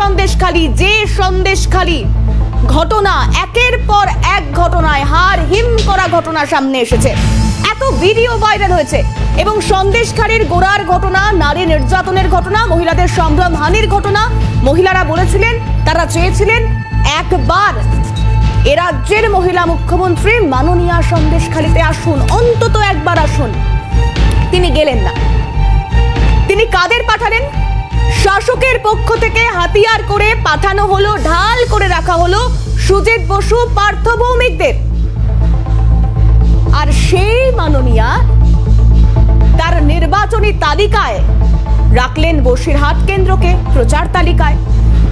সন্দেশখালী, যে সন্দেশখালী ঘটনা একের পর এক ঘটনায় হার হিম করা ঘটনা সামনে এসেছে, এত ভিডিও ভাইরাল হয়েছে এবং সন্দেশখালীর গোড়ার ঘটনা, নারী নির্যাতনের ঘটনা, মহিলাদের সম্ভ্রমহানির ঘটনা। মহিলারা বলেছিলেন, তারা চেয়েছিলেন একবার এ রাজ্যের মহিলা মুখ্যমন্ত্রী মাননীয়া সন্দেশখালীতে আসুন, অন্তত একবার আসুন। তিনি গেলেন না। তিনি কাদের পাঠালেন? শাসকের পক্ষ থেকে হাতিয়ার করে পাঠানো হলো, ঢাল করে রাখা হলো সুজিত বসু, পার্থ ভৌমিকদের। আর সেই মাননীয়া তার নির্বাচনী তালিকায় রাখলেন বসিরহাট কেন্দ্রকে প্রচার তালিকায়,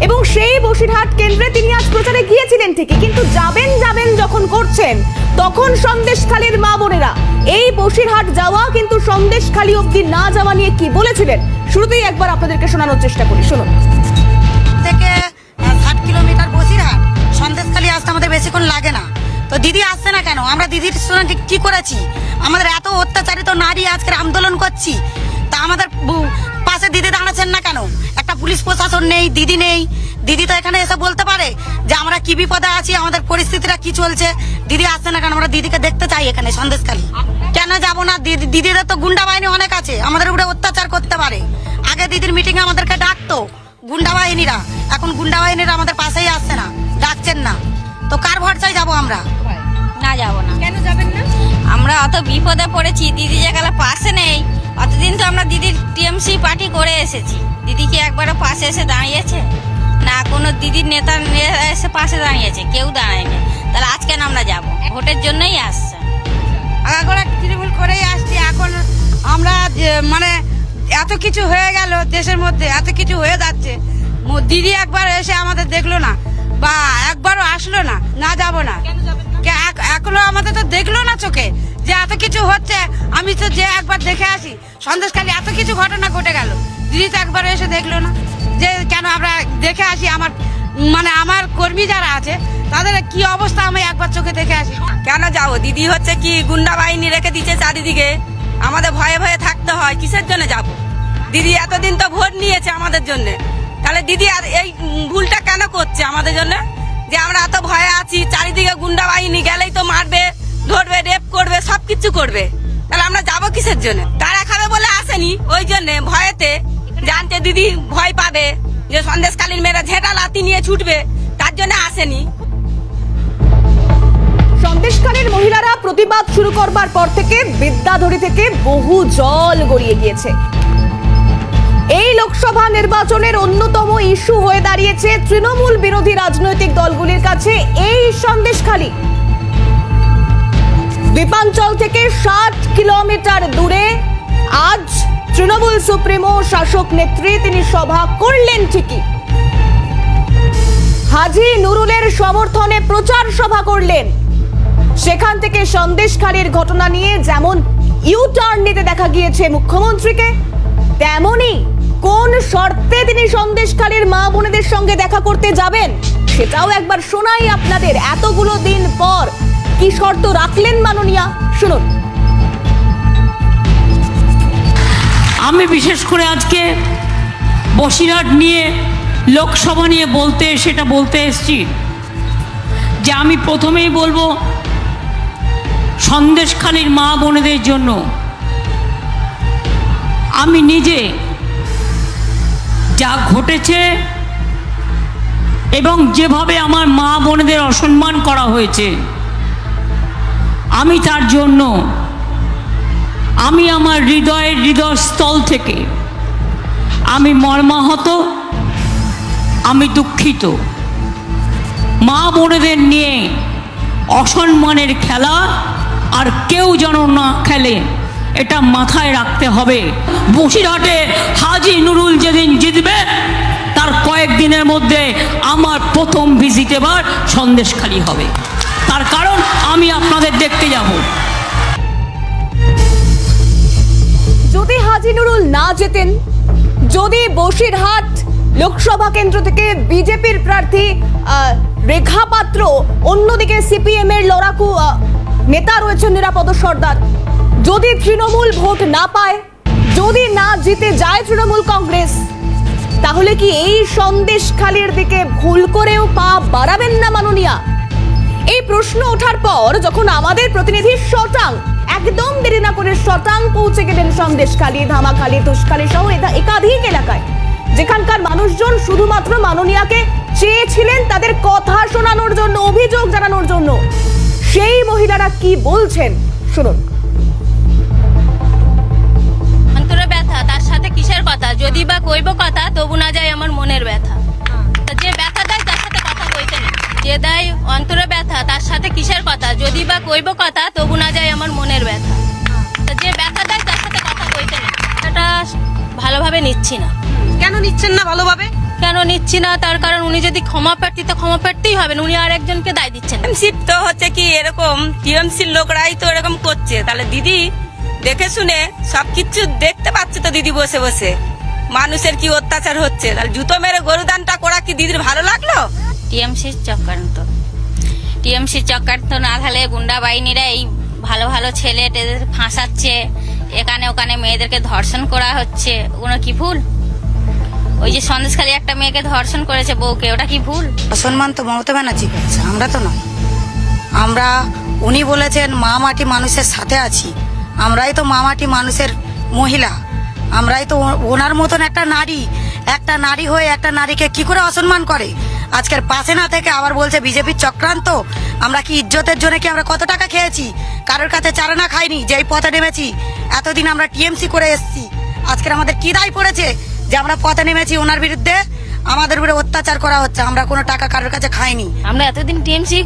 এবং সেই বসিরহাট কেন্দ্রে তিনি আজ প্রচারে গিয়েছিলেন ঠিকই, কিন্তু যাবেন যখন করছেন তখন সন্দেশখালীর মা বোনেরা এই বসিরহাট যাওয়া কিন্তু সন্দেশখালী অবধি না যাওয়া নিয়ে কি বলেছিলেন শুরুতেই একবার আপনাদেরকে শোনানোর চেষ্টা করি, শুনুন। থেকে 60 কিলোমিটার বসিরহাট, সন্দেশখালী আসতে আমাদের বেশিক্ষণ লাগে না। তো দিদি আসছে না কেন? আমরা দিদির সঙ্গে কি করেছি? আমাদের এত অত্যাচারিত নারী আজকের আন্দোলন করছি, তা আমাদের পাশে দিদি দাঁড়াচ্ছেন না কেন? একটা পুলিশ প্রশাসন নেই, দিদি নেই। দিদি তো এখানে এসে বলতে পারে যে আমরা কি বিপদে আছি, আমাদের পরিস্থিতিটা কি চলছে। দিদি আসছে না কেন? আমরা দিদিকে দেখতে চাই এখানে সন্দেশখালী। কেন যাবো না? দিদিদের তো গুন্ডা বাহিনী অনেক আছে, আমাদের উপরে অত্যাচার করতে পারে। আগে দিদির মিটিং এ আমাদেরকে ডাকতো গুন্ডা বাহিনীরা, এখন গুন্ডা বাহিনীরা আমাদের পাশেই আসছে না, ডাকছেন না। তো কার ভরসায় যাবো আমরা? না, যাবো না। কেন যাবেন না? আমরা অত বিপদে পড়েছি, দিদি যেখানে পাশে নেই। অতদিন তো আমরা দিদির টিএমসি পার্টি করে এসেছি, দিদি কি একবারও পাশে এসে দাঁড়িয়েছে? না, কোনো দিদির নেতা এসে পাশে দাঁড়িয়েছে, কেউ দাঁড়ায়নি। তাহলে আজ কেন আমরা যাব? ভোটের জন্যই আসছে। আগে তৃণমূল করেই আসছি। এখন আমরা মানে এত কিছু হয়ে গেল দেশের মধ্যে, এত কিছু হয়ে যাচ্ছে, দিদি একবার এসে আমাদের দেখলো না বা একবারও আসলো না। না, যাবো না। এখনো আমাদের তো দেখলো না চোখে যে এত কিছু হচ্ছে। আমি তো যে একবার দেখে আসি সন্দেশখালী, এত কিছু ঘটনা ঘটে গেল, দিদি তো একবার এসে দেখলো না যে কেন আমরা দেখে আসি। আমার কর্মী যারা আছে তাদের কি অবস্থা আমি একবার চোখে দেখে আসি। কেন যাবো? দিদি হচ্ছে কি গুন্ডা বাহিনী রেখে দিচ্ছে চারিদিকে, আমাদের ভয়ে ভয়ে থাকতে হয়। কিসের জন্য যাব? দিদি এতদিন তো ভোট নিয়েছে আমাদের জন্য, তাহলে দিদি আর এই ভুলটা কেন করছে আমাদের জন্য? যে আমরা এত ভয়ে আছি, চারিদিকে গুন্ডা বাহিনী গেলেই তো মারবে, ধরবে, রেপ করবে, সবকিছু করবে। তাহলে আমরা যাবো কিসের জন্য? তারা খাবে বলে আসেনি, ওই জন্য ভয়েতে, জানতে দিদি ভয় পাবে যে সন্দেশখালীর মেয়েরা ঝেঁটা লাথি নিয়ে ছুটবে, তার জন্য আসেনি। সন্দেশখালীর মহিলারা প্রতিবাদ শুরু করবার পর থেকে বিদ্যাধরী থেকে বহু জল গড়িয়ে গিয়েছে। এই লোকসভা নির্বাচনের অন্যতম ইস্যু হয়ে দাঁড়িয়েছে তৃণমূল বিরোধী রাজনৈতিক দলগুলির কাছে এই সন্দেশখালী। দ্বীপাঞ্চল থেকে 60 কিলোমিটার দূরে আজ তৃণমূল সুপ্রিমো, শাসক নেত্রী তিনি সভা করলেন ঠিকই, হাজী নুরুলের সমর্থনে প্রচার সভা করলেন। সেখান থেকে সন্দেশখালীর ঘটনা নিয়ে যেমন ইউটার্ন নিতে দেখা গিয়েছে মুখ্যমন্ত্রীকে, তেমনি কোন শর্তে তিনি সন্দেশখালীর মা বোনেদের সঙ্গে দেখা করতে যাবেন সেটাও একবার শোনাই আপনাদের। এতগুলো দিন পর কি শর্ত রাখলেন মাননীয়া, শুনুন। আমি বিশেষ করে আজকে বসিরহাট নিয়ে, লোকসভা নিয়ে বলতে এসেছি যে আমি প্রথমেই বলবো সন্দেশখালীর মা বোনেদের জন্য আমি নিজে যা ঘটেছে এবং যেভাবে আমার মা বোনেদের অসম্মান করা হয়েছে, আমি তার জন্য আমার হৃদয়স্থল থেকে আমি মর্মাহত, আমি দুঃখিত। মা বোনেদের নিয়ে অসম্মানের খেলা আর কেউ যেন না খেলে, এটা মাথায় রাখতে হবে। বসিরহাটে হাজী নুরুল যেদিন জিতবে তার কয়েকদিনের মধ্যে আমার প্রথম ভিজিট এবার সন্দেশখালী হবে। তার কারণ আমি আপনাদের দেখতে যাব। যদি হাজী নুরুল না জেতেন, যদি বসিরহাট লোকসভা কেন্দ্র থেকে বিজেপির প্রার্থী রেখা পাত্র, অন্যদিকে সিপিএম এর লড়াকু নেতা রয়েছেন নিরাপদ সর্দার, যদি তৃণমূল ভোট না পায়, যদি না জিতে যায় তৃণমূল কংগ্রেস, তাহলে কি এই সন্দেশখালির দিকে ভুল করেও পা বাড়াবেন না মাননীয়া? এই প্রশ্ন ওঠার পর যখন আমাদের প্রতিনিধি শটাং একদম দেরি না করে শটাং পৌঁছে গেলেন সন্দেশখালি, ধামাখালি, তুষখালি সহ একাধিক এলাকায় যেখানকার মানুষজন শুধুমাত্র মাননীয়াকে চেয়েছিলেন তাদের কথা শোনানোর জন্য, অভিযোগ জানানোর জন্য, সেই মহিলারা কি বলছেন শুনুন। অন্তরে ব্যথা, তার সাথে কিসের কথা? যদি বা কইব কথা তবু না যায় আমার মনের ব্যথা। তা যে ব্যথা দেয় তার সাথে কথা কইতে নেই, যে দেয় অন্তরে ব্যথা তার সাথে কিসের কথা? যদি বা কইব কথা তবু না যায় আমার মনের ব্যথা। তা যে ব্যথা দেয় তার সাথে কথা কইতে নেই। এটা ভালোভাবে নিচ্ছি না। কেন নিচ্ছেন না ভালোভাবে? কেন নিচ্ছি না? তার কারণ উনি যদি ক্ষমা প্রার্থী তো ক্ষমা প্রার্থীই হবেন, উনি আর একজনকে দায় দিচ্ছেন না। টিএমসি তো হচ্ছে কি এরকম, টিএমসির লোকরাই তো এরকম করছে। তাহলে দিদি দেখে শুনে সবকিছু দেখতে পাচ্ছে তো দিদি বসে বসে মানুষের কি অত্যাচার হচ্ছে। তাহলে জুতো মেরে গরুদানটা করা কি দিদির ভালো লাগলো? টিএমসির চক্রান্ত, টিএমসির চক্রান্ত না হলে গুন্ডা বাহিনীরা এই ভালো ভালো ছেলে টেদের ফাঁসাচ্ছে, এখানে ওখানে মেয়েদেরকে ধর্ষণ করা হচ্ছে, ওগুলো কি ভুল? ওই যে সন্দেশখালী একটা মেয়েকে ধর্ষণ করেছে বউকে, ওটা কি ভুল? অসম্মান তো মমতা ব্যানার্জি করছে, আমরা তো নয়। আমরা, উনি বলেছেন মা মাটি মানুষের সাথে আছি, আমরাই তো মা মাটি মানুষের মহিলা, আমরাই তো ওনার মতন একটা নারী হয়ে একটা নারীকে কি করে অসম্মান করে? আজকের পাশে না থেকে আবার বলছে বিজেপির চক্রান্ত। আমরা কি ইজ্জতের জন্য কি আমরা কত টাকা খেয়েছি? কারোর কাছে চারানা খাইনি, যেই পথে নেমেছি। এতদিন আমরা টিএমসি করে এসেছি, আজকের আমাদের কি দায় পড়েছে যে আমরা পথে নেমেছি? ওনার বিরুদ্ধে আমাদের উপরে অত্যাচার করা হচ্ছে, আমরা কোনো টাকা কারোর কাছে খাইনি। আমরা এতদিন টিএমসি